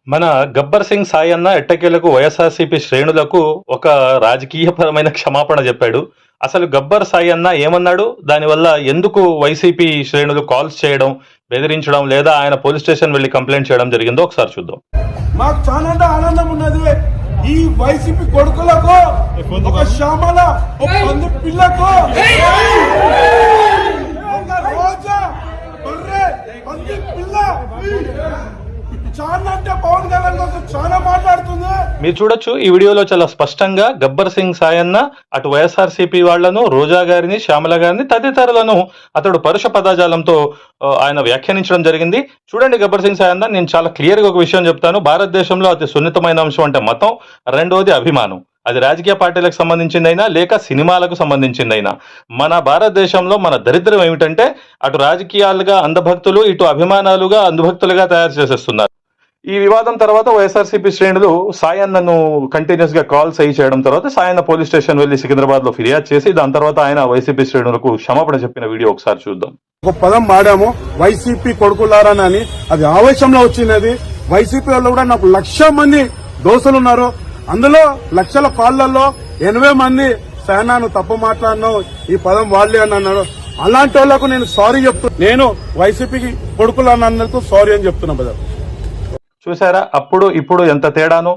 మన గబ్బర్ సింగ్ సాయి అన్న ఎట్టకేలకు వైఎస్ఆర్సీపీ శ్రేణులకు ఒక రాజకీయపరమైన క్షమాపణ చెప్పాడు. అసలు గబ్బర్ సాయి అన్న ఏమన్నాడు, దానివల్ల ఎందుకు వైసీపీ శ్రేణులు కాల్స్ చేయడం, బెదిరించడం లేదా ఆయన పోలీస్ స్టేషన్ వెళ్లి కంప్లైంట్ చేయడం జరిగిందో ఒకసారి చూద్దాం. మాకు చాలా ఆనందం ఉన్నది. ఈ వైసీపీ కొడుకులకు ఒక శ్యామల ఒక పంది పిల్లకు రోజా బర్రె పంది పిల్ల చాలా అంటే పవన్ కళ్యాణ్ కోసం చాలా మాట్లాడుతుంది. మీరు చూడొచ్చు ఈ వీడియోలో చాలా స్పష్టంగా గబ్బర్ సింగ్ సాయన్న అటు వైఎస్ఆర్సీపీ వాళ్లను, రోజా గారిని, శ్యామల గారిని తదితరులను అతడు పరుష పదజాలంతో ఆయన వ్యాఖ్యానించడం జరిగింది. చూడండి గబ్బర్ సింగ్ సాయన్న, నేను చాలా క్లియర్ గా ఒక విషయం చెప్తాను. భారతదేశంలో అతి సున్నితమైన అంశం అంటే మతం, రెండవది అభిమానం. అది రాజకీయ పార్టీలకు సంబంధించిందైనా లేక సినిమాలకు సంబంధించిందైనా, మన భారతదేశంలో మన దరిద్రం ఏమిటంటే అటు రాజకీయాలుగా అంధభక్తులు, ఇటు అభిమానాలుగా అంధభక్తులుగా తయారు చేసేస్తున్నారు. ఈ వివాదం తర్వాత వైఎస్ఆర్సీపీ శ్రేణులు సాయన్నను కంటిన్యూస్ గా కాల్స్ అయ్యి చేయడం తర్వాత సాయన్న పోలీస్ స్టేషన్ వెళ్లి సికింద్రాబాద్ లో ఫిర్యాదు చేసి దాని తర్వాత ఆయన వైసీపీ శ్రేణులకు క్షమాపణ చెప్పిన వీడియో ఒకసారి చూద్దాం. ఒక పదం వాడాము వైసీపీ కొడుకులారని, అది ఆవేశంలో వచ్చినది. వైసీపీ వాళ్ళు కూడా నాకు 1,00,000 మంది దోస్తులు ఉన్నారు. అందులో లక్షల కాళ్లలో 80 మంది సేనాను తప్పు మాట్లాడినావు, ఈ పదం వాడలే అని అన్నాడు. అలాంటి వాళ్లకు నేను సారీ నేను వైసీపీకి కొడుకులు అన్నందుకు సారీ అని చెప్తున్నా. చూసారా, అప్పుడు ఇప్పుడు ఎంత తేడానో.